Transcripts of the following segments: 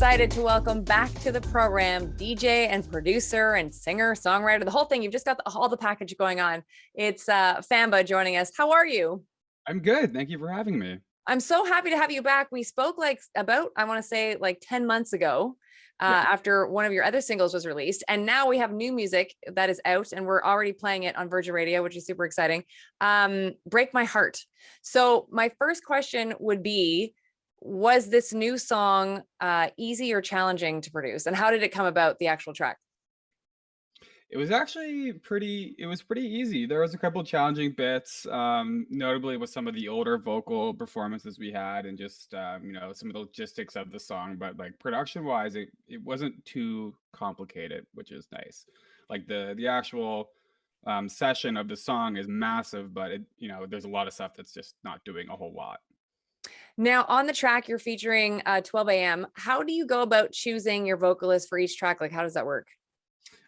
excited to welcome back to the program DJ and producer and singer, songwriter, the whole thing. You've just got all the package going on. It's Famba joining us. How are you? I'm good. Thank you for having me. I'm so happy to have you back. We spoke about, I want to say 10 months ago after one of your other singles was released. And now we have new music that is out and we're already playing it on Virgin Radio, which is super exciting. Break My Heart. So my first question would be, was this new song easy or challenging to produce? And how did it come about, the actual track? It was actually pretty easy. There was a couple challenging bits, notably with some of the older vocal performances we had and just some of the logistics of the song. But like production wise, it wasn't too complicated, which is nice. Like the actual session of the song is massive, but there's a lot of stuff that's just not doing a whole lot. Now on the track, you're featuring 12 a.m. How do you go about choosing your vocalist for each track? Like, how does that work?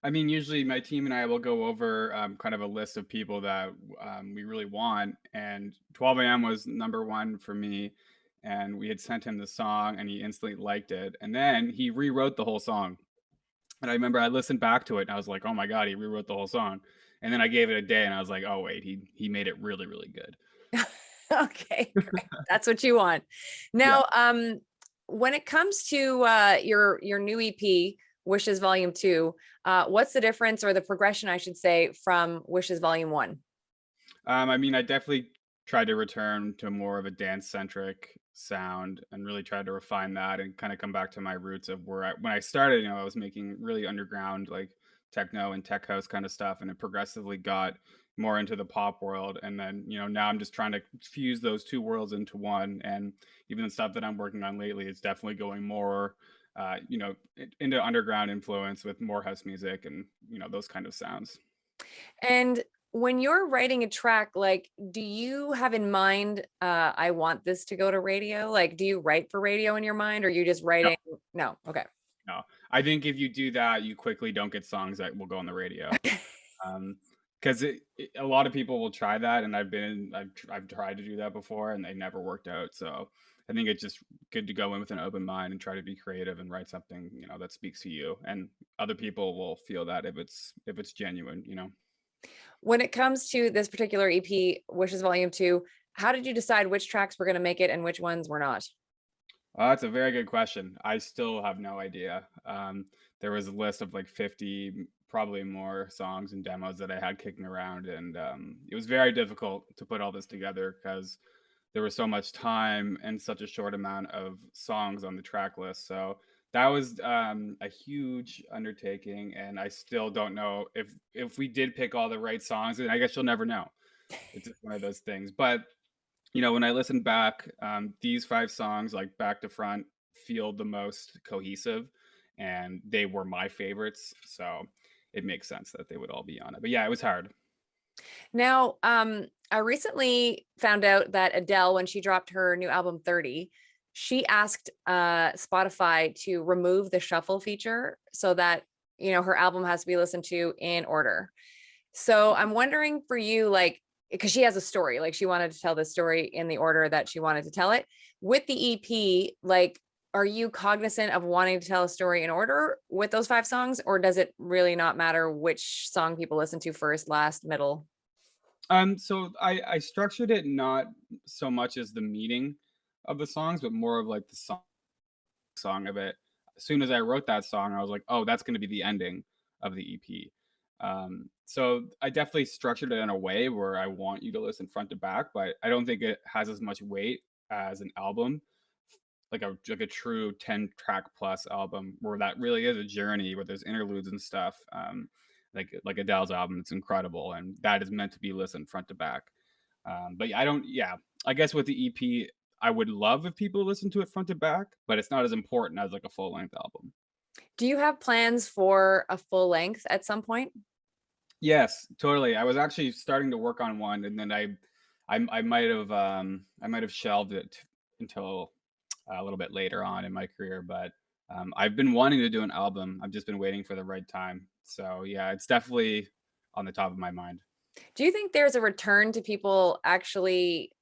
I mean, usually my team and I will go over kind of a list of people that we really want. And 12 a.m. was number one for me. And we had sent him the song and he instantly liked it. And then he rewrote the whole song. And I remember I listened back to it and I was like, oh my God, he rewrote the whole song. And then I gave it a day and I was like, oh, wait, he made it really, really good. Okay, great. That's what you want. Now, when it comes to your new EP, Wishes Volume 2, what's the difference or the progression, I should say, from Wishes Volume 1? I mean, I definitely tried to return to more of a dance-centric sound and really tried to refine that and kind of come back to my roots of when I started, I was making really underground, like techno and tech house kind of stuff, and it progressively got more into the pop world. And then, now I'm just trying to fuse those two worlds into one. And even the stuff that I'm working on lately is definitely going more into underground influence with more house music and, those kind of sounds. And when you're writing a track, do you have in mind, I want this to go to radio? Like, do you write for radio in your mind or are you just writing? No. Okay. No, I think if you do that, you quickly don't get songs that will go on the radio. Because a lot of people will try that. And I've tried to do that before and they never worked out. So I think it's just good to go in with an open mind and try to be creative and write something, that speaks to you, and other people will feel that if it's genuine. When it comes to this particular EP, Wishes Volume 2, how did you decide which tracks were going to make it and which ones were not? That's a very good question. I still have no idea. There was a list of like 50, probably more songs and demos that I had kicking around, and it was very difficult to put all this together because there was so much time and such a short amount of songs on the track list. So that was a huge undertaking, and I still don't know if we did pick all the right songs. And I guess you'll never know. It's just one of those things. But when I listen back, these 5 songs, like back to front, feel the most cohesive, and they were my favorites. So it makes sense that they would all be on it. But yeah, it was hard. Now, I recently found out that Adele, when she dropped her new album 30, she asked Spotify to remove the shuffle feature so that, her album has to be listened to in order. So I'm wondering for you, because she has a story, she wanted to tell this story in the order that she wanted to tell it. With the EP, are you cognizant of wanting to tell a story in order with those 5 songs, or does it really not matter which song people listen to first, last, middle? So I structured it not so much as the meaning of the songs, but more of like the song of it. As soon as I wrote that song, I was like, oh, that's going to be the ending of the EP. So I definitely structured it in a way where I want you to listen front to back, but I don't think it has as much weight as an album, like a true 10 track plus album where that really is a journey where there's interludes and stuff. Like Adele's album, it's incredible, and that is meant to be listened front to back. But I guess with the EP, I would love if people listen to it front to back, but it's not as important as like a full length album. Do you have plans for a full length at some point? Yes, totally. I was actually starting to work on one, and then I might have shelved it until a little bit later on in my career. But I've been wanting to do an album. I've just been waiting for the right time. So yeah, it's definitely on the top of my mind. Do you think there's a return to people actually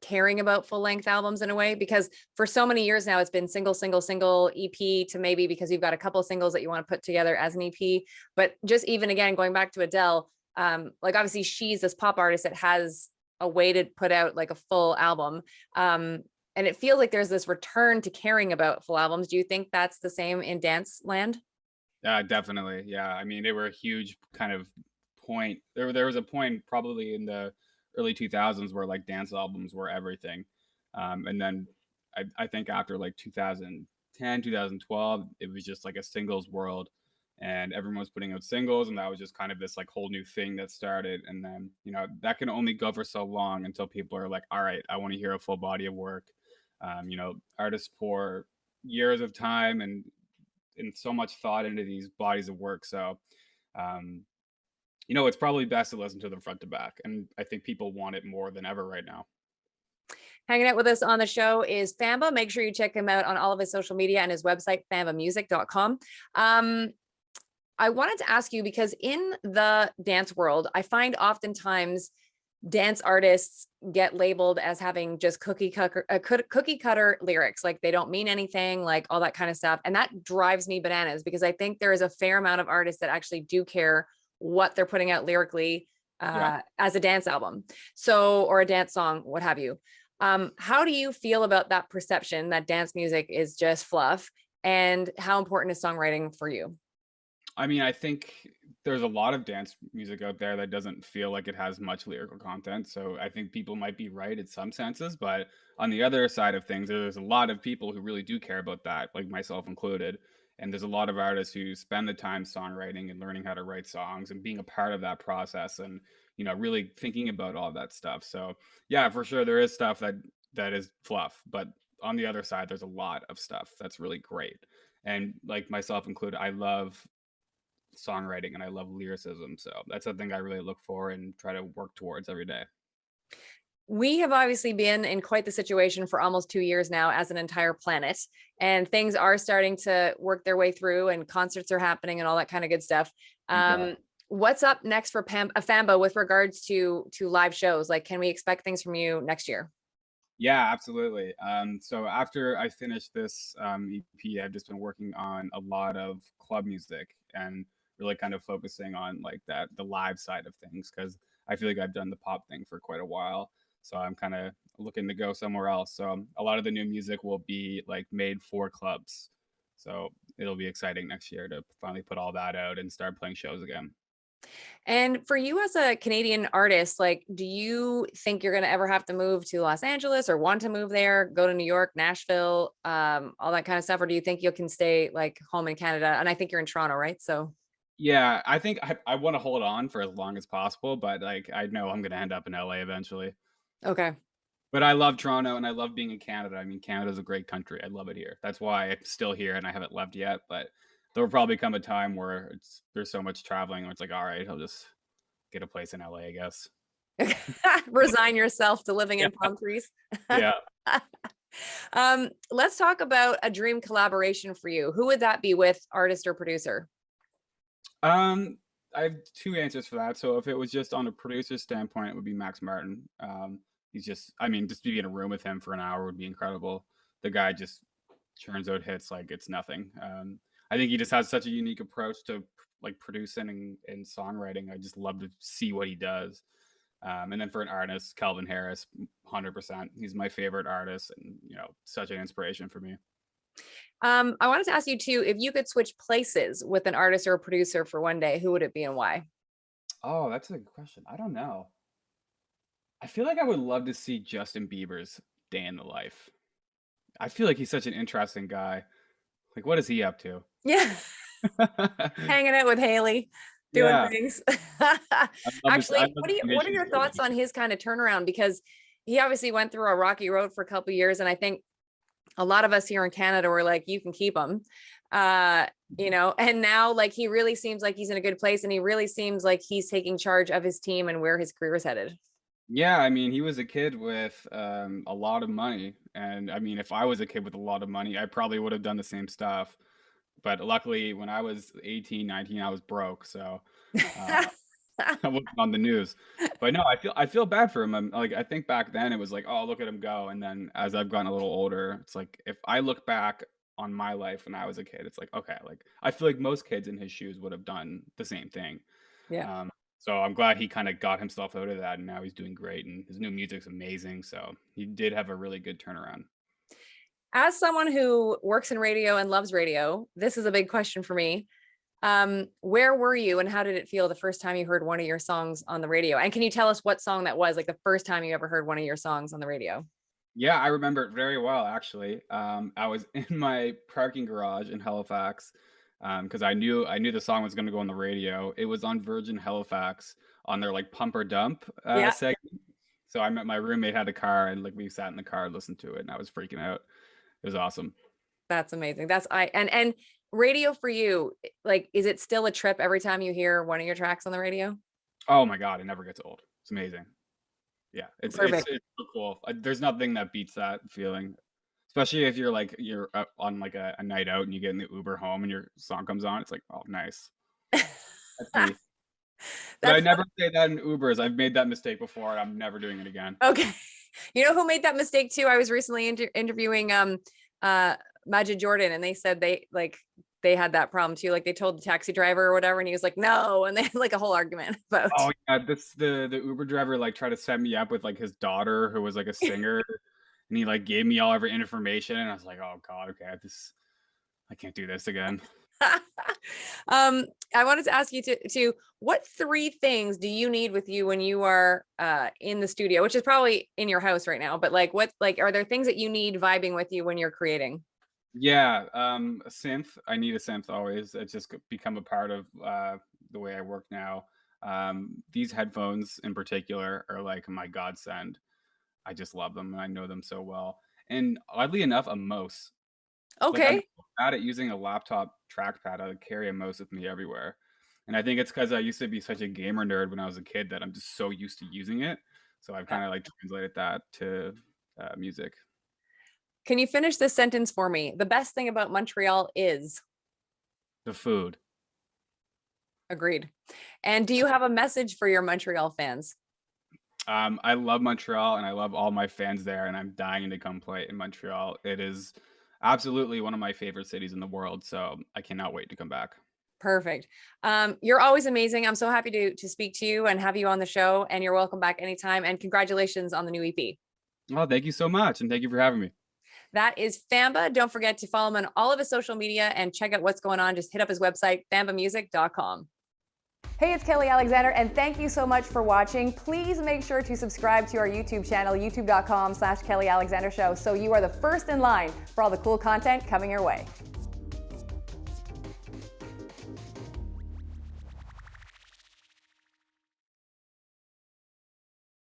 caring about full length albums in a way? Because for so many years now, it's been single EP to maybe because you've got a couple of singles that you want to put together as an EP. But just even again, going back to Adele, like obviously she's this pop artist that has a way to put out like a full album. And it feels like there's this return to caring about full albums. Do you think that's the same in dance land? Definitely. Yeah. I mean, they were a huge kind of point. There was a point probably in the early 2000s where like dance albums were everything. And then I think after like 2010, 2012, it was just like a singles world and everyone was putting out singles. And that was just kind of this like whole new thing that started. And then, that can only go for so long until people are like, all right, I want to hear a full body of work. Artists pour years of time and so much thought into these bodies of work. So, it's probably best to listen to them front to back. And I think people want it more than ever right now. Hanging out with us on the show is Famba. Make sure you check him out on all of his social media and his website, fambamusic.com. I wanted to ask you, because in the dance world, I find oftentimes dance artists get labeled as having just cookie cutter lyrics, like they don't mean anything, like all that kind of stuff. And that drives me bananas because I think there is a fair amount of artists that actually do care what they're putting out lyrically as a dance album, or a dance song, what have you. How do you feel about that perception that dance music is just fluff, and how important is songwriting for you? I mean, I think there's a lot of dance music out there that doesn't feel like it has much lyrical content. So I think people might be right in some senses, but on the other side of things, there's a lot of people who really do care about that, like myself included. And there's a lot of artists who spend the time songwriting and learning how to write songs and being a part of that process and, really thinking about all that stuff. So yeah, for sure, there is stuff that is fluff, but on the other side, there's a lot of stuff that's really great. And like myself included, I love songwriting and I love lyricism. So that's something I really look for and try to work towards every day. We have obviously been in quite the situation for almost 2 years now as an entire planet, and things are starting to work their way through and concerts are happening and all that kind of good stuff. Yeah. What's up next for Famba with regards to live shows? Like, can we expect things from you next year? Yeah, absolutely. So after I finished this EP, I've just been working on a lot of club music and really kind of focusing on like the live side of things because I feel like I've done the pop thing for quite a while. So I'm kind of looking to go somewhere else. So a lot of the new music will be like made for clubs. So it'll be exciting next year to finally put all that out and start playing shows again. And for you as a Canadian artist, like, do you think you're going to ever have to move to Los Angeles or want to move there, go to New York, Nashville, all that kind of stuff? Or do you think you can stay like home in Canada? And I think you're in Toronto, right? So, Yeah, I think I want to hold on for as long as possible, but like I know I'm going to end up in LA eventually. okay. But I love Toronto and I love being in Canada. I mean, Canada's a great country. I love it here. That's why I'm still here and I haven't left yet. But there will probably come a time where there's so much traveling where it's like, all right, I'll just get a place in LA, I guess. Resign yourself to living Yeah. in palm trees. Yeah. Let's talk about a dream collaboration for you. Who would that be with, artist or producer? I have two answers for that. So if it was just on a producer standpoint, it would be Max Martin. He's just, I mean, just to be in a room with him for an hour would be incredible. The guy just churns out hits like it's nothing. I think he just has such a unique approach to like producing and songwriting. I just love to see what he does. And then for an artist, Calvin Harris, 100%. He's my favorite artist and, such an inspiration for me. I wanted to ask you too, if you could switch places with an artist or a producer for one day, who would it be and why? Oh, that's a good question. I don't know. I feel like I would love to see Justin Bieber's day in the life. I feel like he's such an interesting guy. Like, what is he up to? Yeah, hanging out with Haley, doing Yeah, things. I Actually, love what are your thoughts on his kind of turnaround? Because he obviously went through a rocky road for a couple of years, and I think a lot of us here in Canada were like, you can keep him. And now like he really seems like he's in a good place, and he really seems like he's taking charge of his team and where his career is headed. Yeah, I mean, he was a kid with a lot of money, and I mean, if I was a kid with a lot of money, I probably would have done the same stuff. But luckily, when I was 18, 19, I was broke, so uh, I wasn't on the news. But no, I feel bad for him. I'm like, I think back then it was like, oh, look at him go. And then as I've gotten a little older, it's like if I look back on my life when I was a kid, it's like, okay, like I feel like most kids in his shoes would have done the same thing. Yeah. Um, so I'm glad he kind of got himself out of that, and now he's doing great, and his new music's amazing. So he did have a really good turnaround. As someone who works in radio and loves radio, this is a big question for me. Where were you and how did it feel the first time you heard one of your songs on the radio? And can you tell us what song that was, like the first time you ever heard one of your songs on the radio? Yeah, I remember it very well, actually. I was in my parking garage in Halifax because I knew the song was going to go on the radio. It was on Virgin Halifax on their like Pump or Dump Yeah, segment. So I met my roommate had a car, and like we sat in the car and listened to it, and I was freaking out. It was awesome. that's amazing. And radio for you, like, is it still a trip every time you hear one of your tracks on the radio? Oh my God, it never gets old. It's amazing. Yeah, Perfect. it's so cool. There's nothing that beats that feeling, especially if you're on like a night out and you get in the Uber home and your song comes on. It's like, oh, nice. That's me. But I That's never say that in Ubers. I've made that mistake before, and I'm never doing it again. okay. You know who made that mistake too? I was recently interviewing Majid Jordan, and they said they had that problem too. Like they told the taxi driver or whatever, and he was like, no, and they had like a whole argument about. Oh yeah, this the Uber driver like tried to set me up with like his daughter who was like a singer, and he like gave me all every information, and I was like, oh God, okay, I can't do this again. I wanted to ask you to what 3 things do you need with you when you are in the studio, which is probably in your house right now, but like what, like, are there things that you need vibing with you when you're creating? Yeah, a synth. I need a synth always. It's just become a part of the way I work now. These headphones in particular are like my godsend. I just love them and I know them so well. And oddly enough, a mouse. Like I'm Okay. bad at using a laptop trackpad. I would carry a mouse with me everywhere. And I think it's because I used to be such a gamer nerd when I was a kid that I'm just so used to using it. So I've Yeah. kind of like translated that to music. Can you finish this sentence for me? The best thing about Montreal is. The food. Agreed. And do you have a message for your Montreal fans? I love Montreal and I love all my fans there, and I'm dying to come play in Montreal. It is absolutely one of my favorite cities in the world, so I cannot wait to come back. Perfect. You're always amazing. I'm so happy to speak to you and have you on the show, and you're welcome back anytime. And congratulations on the new EP. Oh, thank you so much, and thank you for having me. That is Famba. Don't forget to follow him on all of his social media and check out what's going on. Just hit up his website, fambamusic.com. Hey, it's Kelly Alexander, and thank you so much for watching. Please make sure to subscribe to our YouTube channel, youtube.com/Kelly Alexander Show, so you are the first in line for all the cool content coming your way.